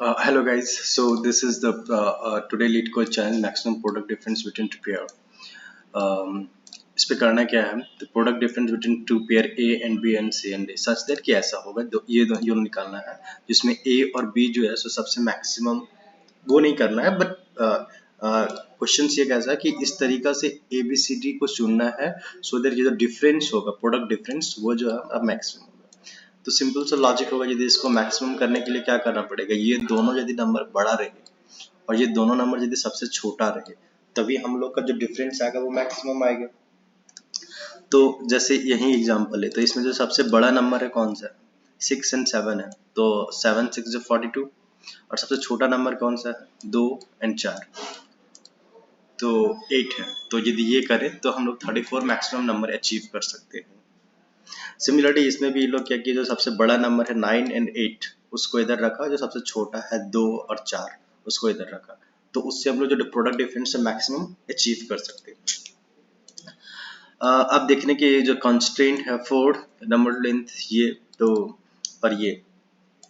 Hello guys, so this is the today lead code channel maximum product difference between two pair. um, इस पे करना क्या है, the product difference between two pair A and B and C and D such that कि ऐसा होगा ये निकालना है जिसमें A और B जो है सो सबसे मैक्सिमम वो नहीं करना है, बट क्वेश्चन ये कैसा है कि इस तरीका से A B C D को चुनना है सो दैट ये जो डिफरेंस होगा प्रोडक्ट डिफरेंस वो जो है अब मैक्सिमम। तो सिंपल सा लॉजिक होगा, यदि इसको मैक्सिमम करने के लिए क्या करना पड़ेगा, ये दोनों यदि नंबर बड़ा रहे और ये दोनों नंबर यदि सबसे छोटा रहे तभी हम लोग का जो डिफरेंस आएगा वो मैक्सिमम आएगा। तो जैसे यही एग्जांपल है, तो इसमें जो सबसे बड़ा नंबर है कौन सा है, 6 एंड 7 है, तो 7 6 जो 42, और सबसे छोटा नंबर कौन सा है, 2 एंड 4 तो 8 है। तो यदि ये करें तो हम लोग 34 मैक्सिमम नंबर अचीव कर सकते हैं। सिमिलरली इसमें भी लोग क्या किया, जो सबसे बड़ा नंबर है 9 एंड 8 उसको इधर रखा, जो सबसे छोटा है 2 और 4 उसको इधर रखा, तो उससे हम लोग जो प्रोडक्ट डिफरेंस है मैक्सिमम अचीव कर सकते हैं। अब देखने के जो कंस्ट्रेंट है 4 नंबर लेंथ ये तो और ये,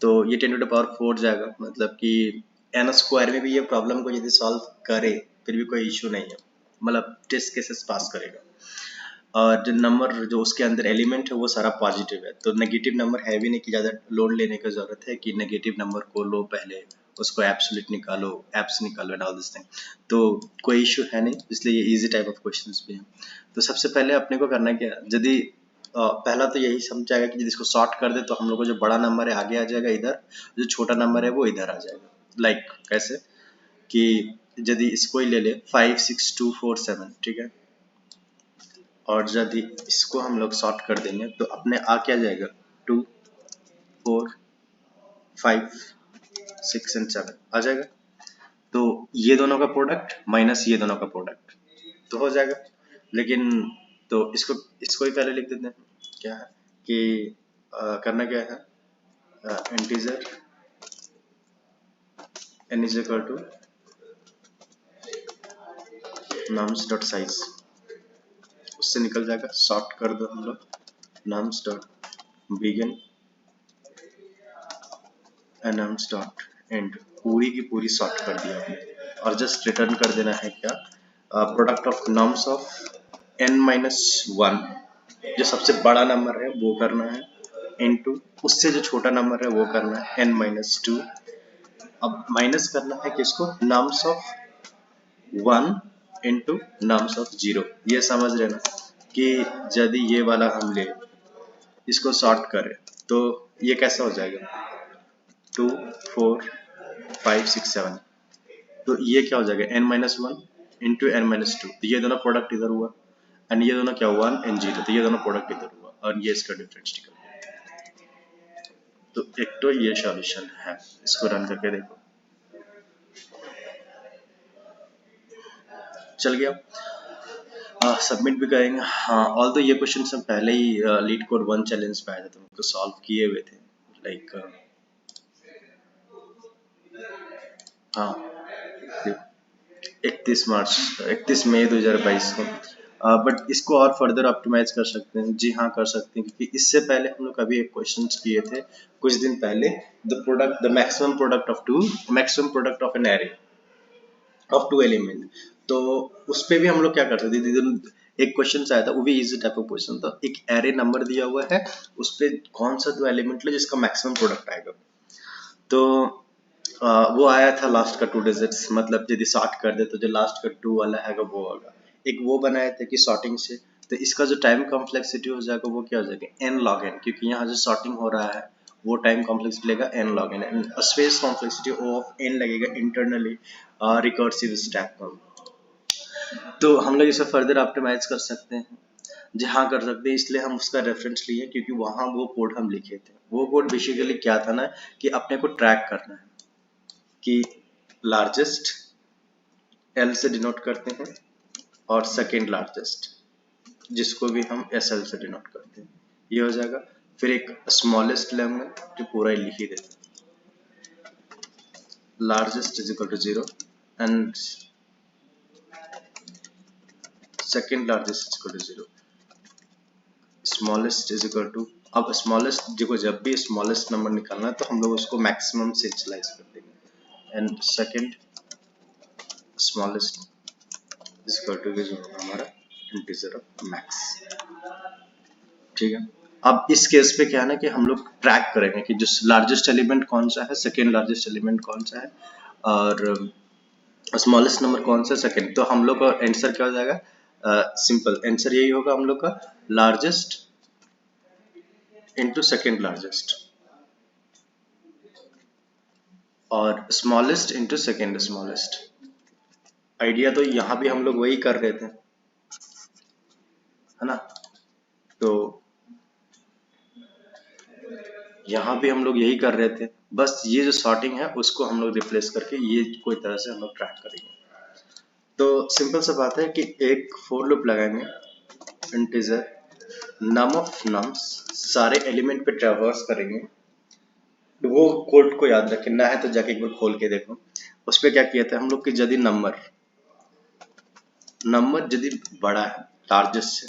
तो ये 10 टू द पावर 4 जाएगा, मतलब कि n स्क्वायर में भी ये प्रॉब्लम को यदि सॉल्व करे फिर भी कोई इशू नहीं है, मतलब टेस्ट केसेस पास करेगा। और जो नंबर जो उसके अंदर एलिमेंट है वो सारा पॉजिटिव है, तो नेगेटिव नंबर है भी नहीं कि ज़्यादा लोड लेने की ज़रूरत है कि नेगेटिव नंबर को लो पहले उसको एब्सोल्यूट निकालो, एप्स निकालो एंड ऑल दिस थिंग, तो कोई इशू है नहीं, इसलिए ये इजी टाइप ऑफ क्वेश्चंस भी हैं। तो सबसे पहले अपने को करना क्या, यदि पहला तो यही समझाएगा कि यदि इसको सॉर्ट कर दे तो हम लोग को जो बड़ा नंबर है आगे आ जाएगा इधर, जो छोटा नंबर है वो इधर आ जाएगा। लाइक कैसे कि यदि इसको ही ले ले 5 6 2 4 7, ठीक है, और यदि इसको हम लोग सॉर्ट कर देंगे तो अपने आ क्या जाएगा, 2 4 5 6 एंड 7 आ जाएगा। तो ये दोनों का प्रोडक्ट माइनस ये दोनों का प्रोडक्ट तो हो जाएगा। लेकिन तो इसको ही पहले लिख देते हैं, क्या है कि करना क्या है, integer n is equal to nums dot size, उससे निकल जाएगा, सॉर्ट कर दो हम लोग nums dot begin and nums dot end, पूरी की पूरी सॉर्ट कर दिया हमने, और जस्ट रिटर्न कर देना है क्या, product of nums of n minus 1, जो सबसे बड़ा नंबर है वो करना है, इनटू उससे जो छोटा नंबर है वो करना है n माइनस 2। अब माइनस करना है किसको, nums of 1 into nums of 0। ये समझ लेना कि यदि ये वाला हम ले इसको सॉर्ट करें तो ये कैसा हो जाएगा, 2 4 5 6 7, तो ये क्या हो जाएगा n minus 1 into n minus 2, तो ये दोनों प्रोडक्ट इधर हुआ, एंड ये दोनों क्या हुआ 1 एंड 0, तो ये दोनों प्रोडक्ट इधर हुआ और ये इसका डिफरेंस निकल गया। तो एक तो ये सॉल्यूशन है, इसको रन करके देखो, चल गया। सबमिट भी करेंगे। हाँ, ऑल तो ये क्वेश्चन हम पहले ही लीड कोड 1 चैलेंज पे आए थे, तो उनको सॉल्व किए हुए थे, लाइक हाँ 31 मई 2022 को। बट इसको और फर्दर ऑप्टिमाइज कर सकते हैं, जी हाँ कर सकते हैं, क्योंकि इससे पहले हम लोग अभी एक क्वेश्चन किए थे कुछ दिन पहले, the maximum product of an array of 2 element, तो उस पे भी हम लोग क्या करते थे, एक क्वेश्चन आया था, वो भी इजी टाइप ऑफ क्वेश्चन था, एक एरे नंबर दिया हुआ है, उस पे कौन सा 2 एलिमेंट ले जिसका मैक्सिमम प्रोडक्ट आएगा, तो वो आया था लास्ट का 2 डिजिट्स, मतलब यदि सॉर्ट कर दे तो जो लास्ट का 2 वाला है वो होगा। एक वो बनाया था कि सॉर्टिंग से, तो इसका जो टाइम कॉम्प्लेक्सिटी हो जाएगा वो क्या हो जाएगा n log n, क्योंकि यहाँ जो सॉर्टिंग हो रहा है वो टाइम कॉम्प्लेक्सिटी लेगा n log n, space complexity of n लगेगा इंटरनली रिकर्सिव स्टैक पर। तो हम लोग इसे फर्दर ऑप्टिमाइज कर सकते हैं, जहाँ कर सकते हैं, इसलिए हम उसका रेफरेंस लिए क्योंकि वहाँ वो कोड हम लिखे थे। वो कोड बेसिकली क्या था ना, कि अपने को ट्रैक करना है कि लार्जेस्ट L से डिनोट करते हैं और सेकेंड लार्जेस्ट जिसको भी हम SL से डिनोट करते हैं, ये हो जाएगा। फिर एक स्मॉलेस्ट लेंगे जो पूरा ही लिख ही देते हैं, largest is equal to 0 and second largest is equal to 0, smallest is equal to, अब स्मॉलेस्ट देखो जब भी स्मॉलेस्ट नंबर निकालना है तो हम लोग उसको मैक्सिमम से इनिशियलाइज कर देंगे, and second smallest is equal to जो होगा हमारा इंटीजर ऑफ मैक्स। ठीक है, अब इस केस पे क्या है ना कि हम लोग ट्रैक करेंगे कि जो लार्जेस्ट एलिमेंट कौन सा है, सेकेंड लार्जेस्ट एलिमेंट कौन सा है, और स्मॉलेस्ट नंबर कौन सा सेकेंड। तो हम लोग का आंसर क्या हो जाएगा, सिंपल आंसर यही होगा हम लोग का, लार्जेस्ट इनटू सेकेंड लार्जेस्ट और smallest into second smallest. Idea तो यहाँ भी हम लोग वही कर रहे थे, है ना। तो यहाँ भी हम लोग यही कर रहे थे, बस ये जो सॉर्टिंग है उसको हम लोग रिप्लेस करके ये कोई तरह से हम लोग ट्रैक करेंगे। तो सिंपल सा बात है कि एक फोर लूप लगाएंगे, इंटीजर नम ऑफ नम्स, सारे एलिमेंट पे ट्रैवर्स करेंगे। वो कोड को याद रखना है तो जाके एक बार खोल के देखो, उस पर क्या किया था हम लोग कि यदि नंबर यदि बड़ा है लार्जेस्ट से,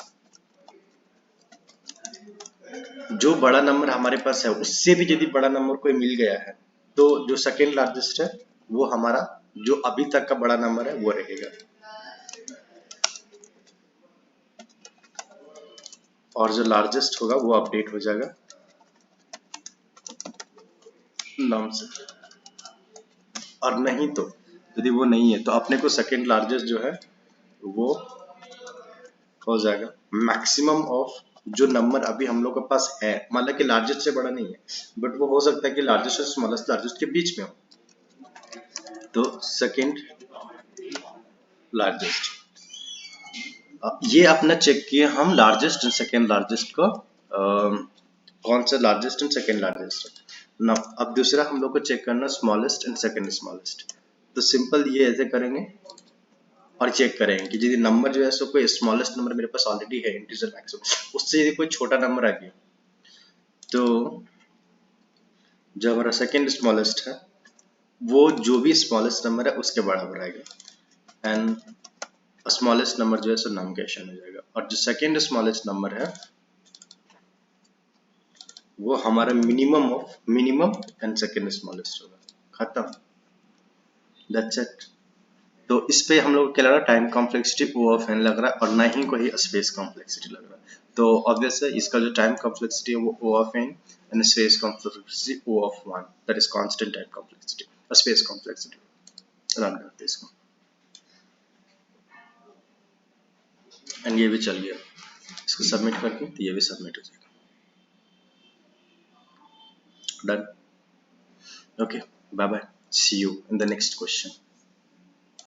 जो बड़ा नंबर हमारे पास है उससे भी यदि बड़ा नंबर कोई मिल गया है तो जो सेकेंड लार्जेस्ट है वो हमारा जो अभी तक का बड़ा नंबर है वो रहेगा, और जो लार्जेस्ट होगा वो अपडेट हो जाएगा नम से। और नहीं तो यदि वो नहीं है तो अपने को सेकेंड लार्जेस्ट जो है वो हो जाएगा मैक्सिमम ऑफ जो नंबर अभी हम लोग के पास है, मतलब कि लार्जेस्ट से बड़ा नहीं है, बट वो हो सकता है कि लार्जेस्ट और स्मॉलेस्ट लार्जेस्ट के बीच में हो, तो सेकेंड लार्जेस्ट। ये अपना चेक किए हम लार्जेस्ट एंड सेकेंड लार्जेस्ट को, कौन सा लार्जेस्ट एंड सेकेंड लार्जेस्ट ना। अब दूसरा हम लोग को चेक करना स्मॉलेस्ट एंड सेकेंड स्मॉलेस्ट। तो सिंपल ये ऐसे करेंगे और चेक करेंगे कि यदि नंबर जो है सो कोई स्मॉलेस्ट नंबर मेरे पास ऑलरेडी है इंटीजर मैक्सिमम, उससे यदि कोई छोटा नंबर आ गया तो जो हमारा सेकेंड स्मॉलेस्ट है वो जो भी स्मॉलेस्ट नंबर है उसके बराबर आएगा, एंड स्मॉलेस्ट नंबर जो है सो नम कैशन हो जाएगा, और जो सेकेंड स्मॉलेस्ट नंबर है वो हमारा मिनिमम एंड सेकेंड स्मॉलेस्ट होगा। खत्म, दैट्स इट। तो इस पे हम लोग क्या लग रहा है, time complexity O of n लग रहा है और ना ही कोई स्पेस कॉम्प्लेक्सिटी लग रहा है। तो ऑब्वियस है इसका जो टाइम कॉम्प्लेक्सिटी है वो O of n and space complexity O of 1, that is constant time complexity space complexity. Run करते हैं इसको एंड ये भी चल गया, इसको सबमिट करके तो ये भी सबमिट हो जाएगा। Done, okay, bye bye, see you in the next question.